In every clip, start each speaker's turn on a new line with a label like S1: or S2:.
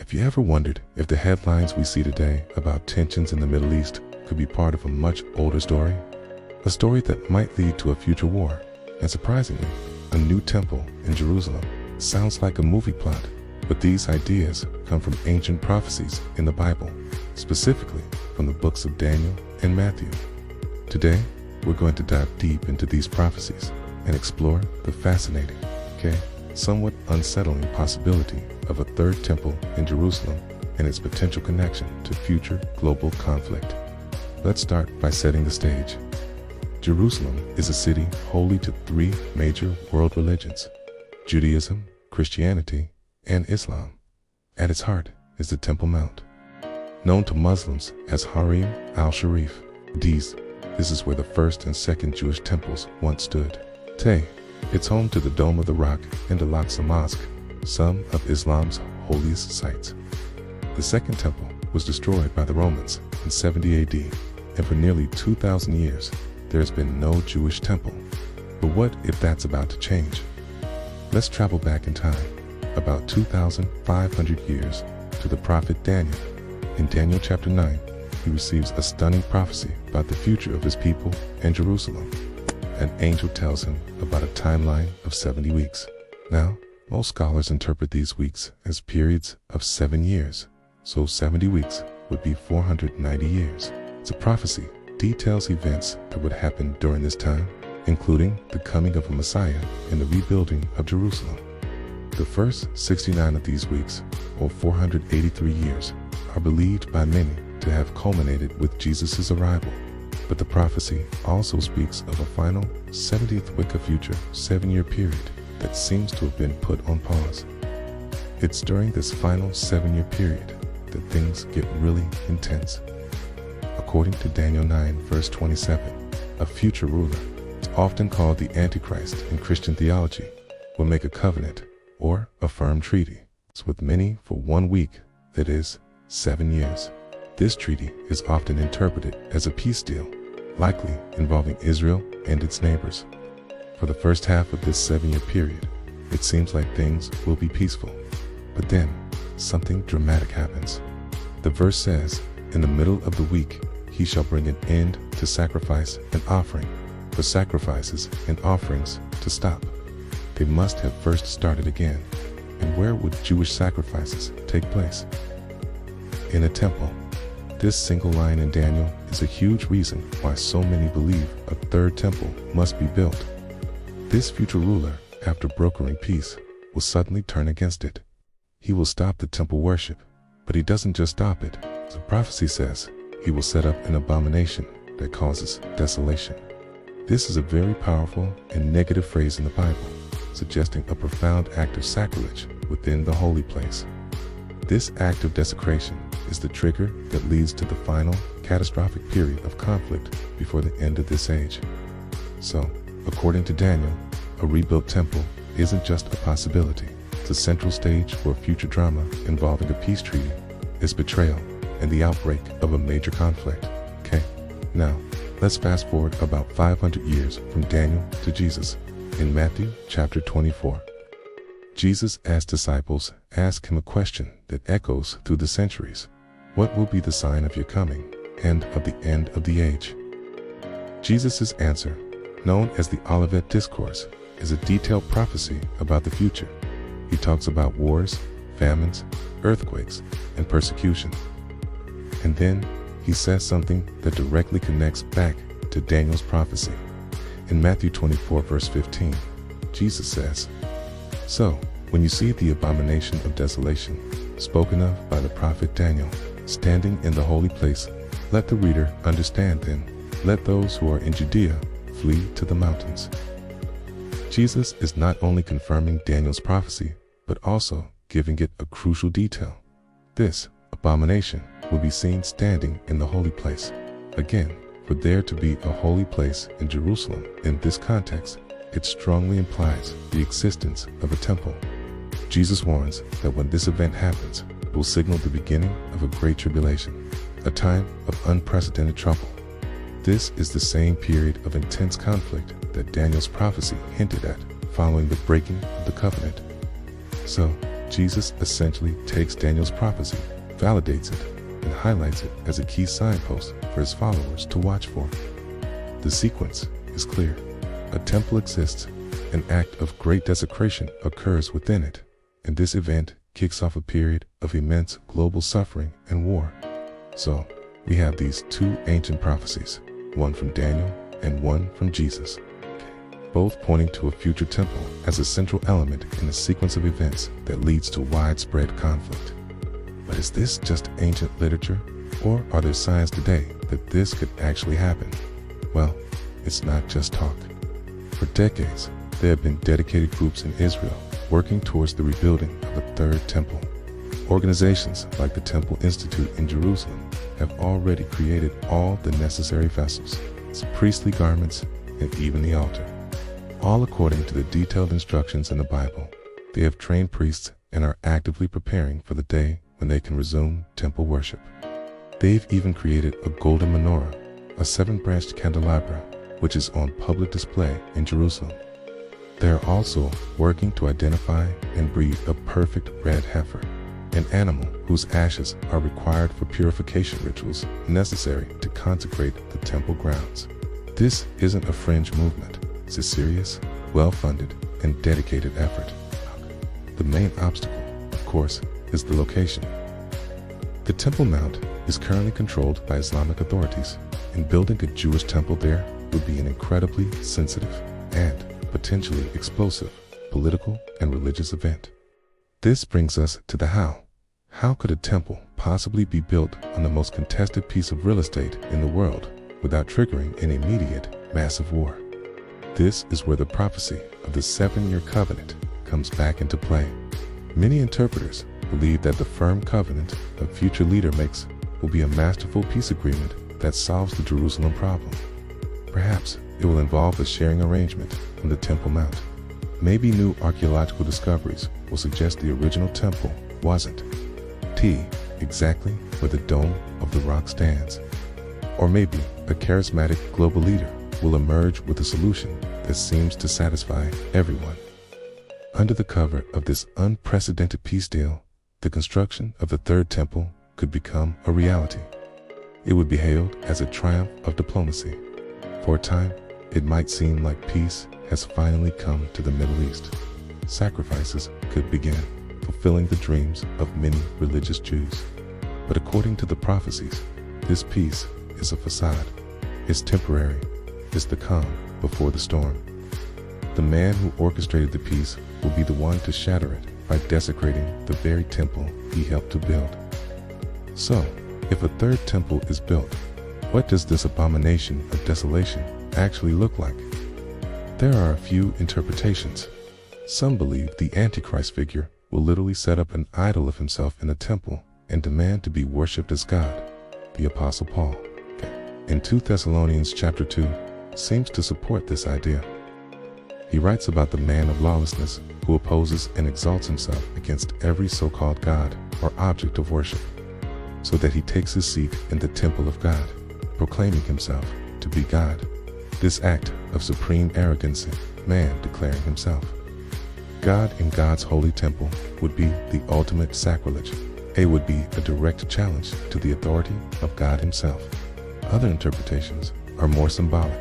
S1: Have you ever wondered if the headlines we see today about tensions in the Middle East could be part of a much older story? A story that might lead to a future war. And surprisingly, a new temple in Jerusalem sounds like a movie plot. But these ideas come from ancient prophecies in the Bible, specifically from the books of Daniel and Matthew. Today, we're going to dive deep into these prophecies and explore the fascinating, somewhat unsettling possibility of a third temple in Jerusalem and its potential connection to future global conflict. Let's start by setting the stage. Jerusalem is a city holy to three major world religions: Judaism, Christianity, and Islam. At its heart is the Temple Mount, known to Muslims as Harim al-Sharif. This is where the first and second Jewish temples once stood. Today, it's home to the Dome of the Rock and Al-Aqsa Mosque, some of Islam's holiest sites. The second temple was destroyed by the Romans in 70 AD, and for nearly 2,000 years, there has been no Jewish temple. But what if that's about to change? Let's travel back in time, about 2,500 years, to the prophet Daniel. In Daniel chapter 9, he receives a stunning prophecy about the future of his people and Jerusalem. An angel tells him about a timeline of 70 weeks. Now, most scholars interpret these weeks as periods of 7 years, so 70 weeks would be 490 years. The prophecy details events that would happen during this time, including the coming of a Messiah and the rebuilding of Jerusalem. The first 69 of these weeks, or 483 years, are believed by many to have culminated with Jesus' arrival. But the prophecy also speaks of a final 70th week of future 7-year period that seems to have been put on pause. It's during this final 7-year period that things get really intense. According to Daniel 9 verse 27, a future ruler, often called the Antichrist in Christian theology, will make a covenant or a firm treaty with many for 1 week, that is, 7 years. This treaty is often interpreted as a peace deal, likely involving Israel and its neighbors. For the first half of this 7-year period, it seems like things will be peaceful. But then, something dramatic happens. The verse says, "In the middle of the week, he shall bring an end to sacrifice and offering," for sacrifices and offerings to stop. They must have first started again. And where would Jewish sacrifices take place? In a temple. This single line in Daniel is a huge reason why so many believe a third temple must be built. This future ruler, after brokering peace, will suddenly turn against it. He will stop the temple worship, but he doesn't just stop it. The prophecy says he will set up an abomination that causes desolation. This is a very powerful and negative phrase in the Bible, suggesting a profound act of sacrilege within the holy place. This act of desecration is the trigger that leads to the final, catastrophic period of conflict before the end of this age. So, according to Daniel, a rebuilt temple isn't just a possibility. It's a central stage for a future drama involving a peace treaty, its betrayal, and the outbreak of a major conflict. Now, let's fast forward about 500 years from Daniel to Jesus. In Matthew chapter 24, Jesus' disciples ask him a question that echoes through the centuries. What will be the sign of your coming and of the end of the age? Jesus' answer, known as the Olivet Discourse, is a detailed prophecy about the future. He talks about wars, famines, earthquakes, and persecution. And then he says something that directly connects back to Daniel's prophecy. In Matthew 24 verse 15, Jesus says, "So, when you see the abomination of desolation, spoken of by the prophet Daniel, standing in the holy place, let the reader understand then. Let those who are in Judea flee to the mountains." Jesus is not only confirming Daniel's prophecy, but also giving it a crucial detail. This abomination will be seen standing in the holy place. Again, for there to be a holy place in Jerusalem in this context, it strongly implies the existence of a temple. Jesus warns that when this event happens, it will signal the beginning of a great tribulation, a time of unprecedented trouble. This is the same period of intense conflict that Daniel's prophecy hinted at following the breaking of the covenant. So, Jesus essentially takes Daniel's prophecy, validates it, and highlights it as a key signpost for his followers to watch for. The sequence is clear. A temple exists, an act of great desecration occurs within it, and this event kicks off a period of immense global suffering and war. So, we have these two ancient prophecies, one from Daniel and one from Jesus, both pointing to a future temple as a central element in a sequence of events that leads to widespread conflict. But is this just ancient literature, or are there signs today that this could actually happen? Well, it's not just talk. For decades, there have been dedicated groups in Israel working towards the rebuilding of a third temple. Organizations like the Temple Institute in Jerusalem have already created all the necessary vessels, priestly garments, and even the altar. All according to the detailed instructions in the Bible. They have trained priests and are actively preparing for the day when they can resume temple worship. They've even created a golden menorah, a 7-branched candelabra, which is on public display in Jerusalem. They are also working to identify and breed a perfect red heifer, an animal whose ashes are required for purification rituals necessary to consecrate the temple grounds. This isn't a fringe movement. It's a serious, well-funded, and dedicated effort. The main obstacle, of course, is the location. The Temple Mount is currently controlled by Islamic authorities, and building a Jewish temple there would be an incredibly sensitive and potentially explosive political and religious event. This brings us to the how. How could a temple possibly be built on the most contested piece of real estate in the world without triggering an immediate, massive war? This is where the prophecy of the 7-year covenant comes back into play. Many interpreters believe that the firm covenant a future leader makes will be a masterful peace agreement that solves the Jerusalem problem. Perhaps it will involve a sharing arrangement on the Temple Mount. Maybe new archaeological discoveries will suggest the original temple wasn't exactly where the Dome of the Rock stands. Or maybe a charismatic global leader will emerge with a solution that seems to satisfy everyone. Under the cover of this unprecedented peace deal, the construction of the third temple could become a reality. It would be hailed as a triumph of diplomacy. For a time, it might seem like peace has finally come to the Middle East. Sacrifices could begin, fulfilling the dreams of many religious Jews. But according to the prophecies, this peace is a facade. It's temporary. It's the calm before the storm. The man who orchestrated the peace will be the one to shatter it by desecrating the very temple he helped to build. So, if a third temple is built, what does this abomination of desolation actually look like? There are a few interpretations. Some believe the Antichrist figure will literally set up an idol of himself in the temple and demand to be worshipped as God. The Apostle Paul, in 2 Thessalonians chapter 2, seems to support this idea. He writes about the man of lawlessness who opposes and exalts himself against every so-called God or object of worship, so that he takes his seat in the temple of God, proclaiming himself to be God. This act of supreme arrogance, man declaring himself God in God's holy temple, would be the ultimate sacrilege. It would be a direct challenge to the authority of God himself. Other interpretations are more symbolic,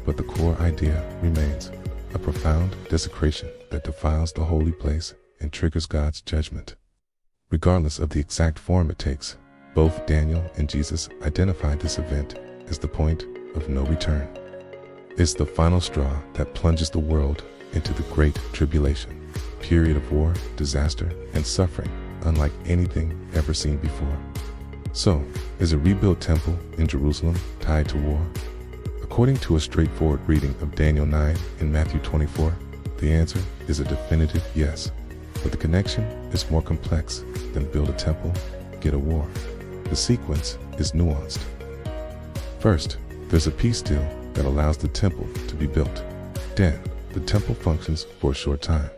S1: but the core idea remains: a profound desecration that defiles the holy place and triggers God's judgment. Regardless of the exact form it takes, both Daniel and Jesus identified this event as the point of no return. It's the final straw that plunges the world into the Great Tribulation, a period of war, disaster, and suffering unlike anything ever seen before. So, is a rebuilt temple in Jerusalem tied to war? According to a straightforward reading of Daniel 9 and Matthew 24, the answer is a definitive yes. But the connection is more complex than build a temple, get a war. The sequence is nuanced. First, there's a peace deal that allows the temple to be built. Then, the temple functions for a short time.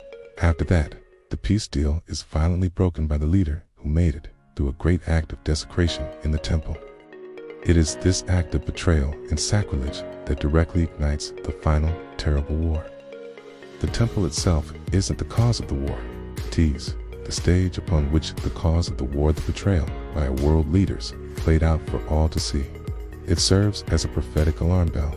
S1: After that, the peace deal is violently broken by the leader who made it through a great act of desecration in the temple. It is this act of betrayal and sacrilege that directly ignites the final terrible war. The temple itself isn't the cause of the war. It is the stage upon which the cause of the war of the betrayal by world leaders played out for all to see. It serves as a prophetic alarm bell.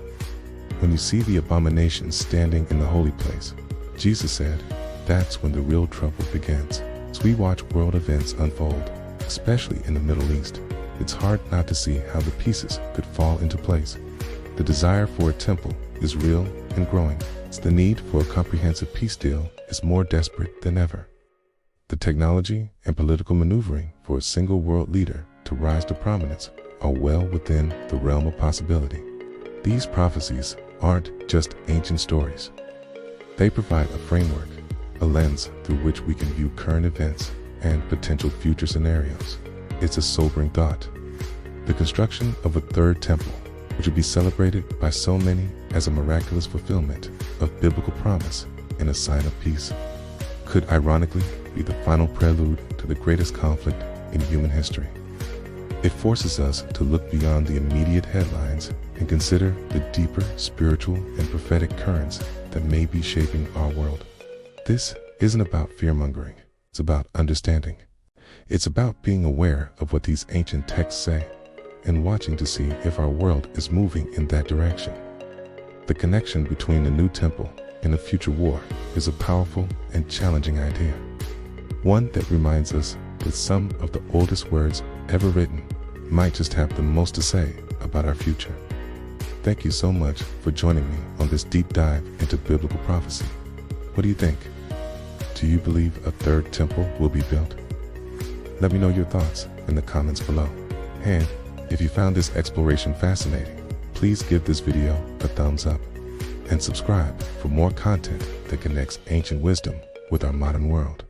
S1: When you see the abomination standing in the holy place, Jesus said, that's when the real trouble begins. As we watch world events unfold, especially in the Middle East, it's hard not to see how the pieces could fall into place. The desire for a temple is real and growing. The need for a comprehensive peace deal is more desperate than ever. The technology and political maneuvering for a single world leader to rise to prominence are well within the realm of possibility. These prophecies aren't just ancient stories. They provide a framework, a lens through which we can view current events and potential future scenarios. It's a sobering thought. The construction of a third temple, which would be celebrated by so many as a miraculous fulfillment of biblical promise and a sign of peace, could ironically be the final prelude to the greatest conflict in human history. It forces us to look beyond the immediate headlines and consider the deeper spiritual and prophetic currents that may be shaping our world. This isn't about fear-mongering, it's about understanding. It's about being aware of what these ancient texts say and watching to see if our world is moving in that direction. The connection between the new temple and a future war is a powerful and challenging idea. One that reminds us that some of the oldest words ever written might just have the most to say about our future. Thank you so much for joining me on this deep dive into biblical prophecy. What do you think? Do you believe a third temple will be built? Let me know your thoughts in the comments below. And if you found this exploration fascinating, please give this video a thumbs up and subscribe for more content that connects ancient wisdom with our modern world.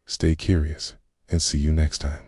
S1: Stay curious and see you next time.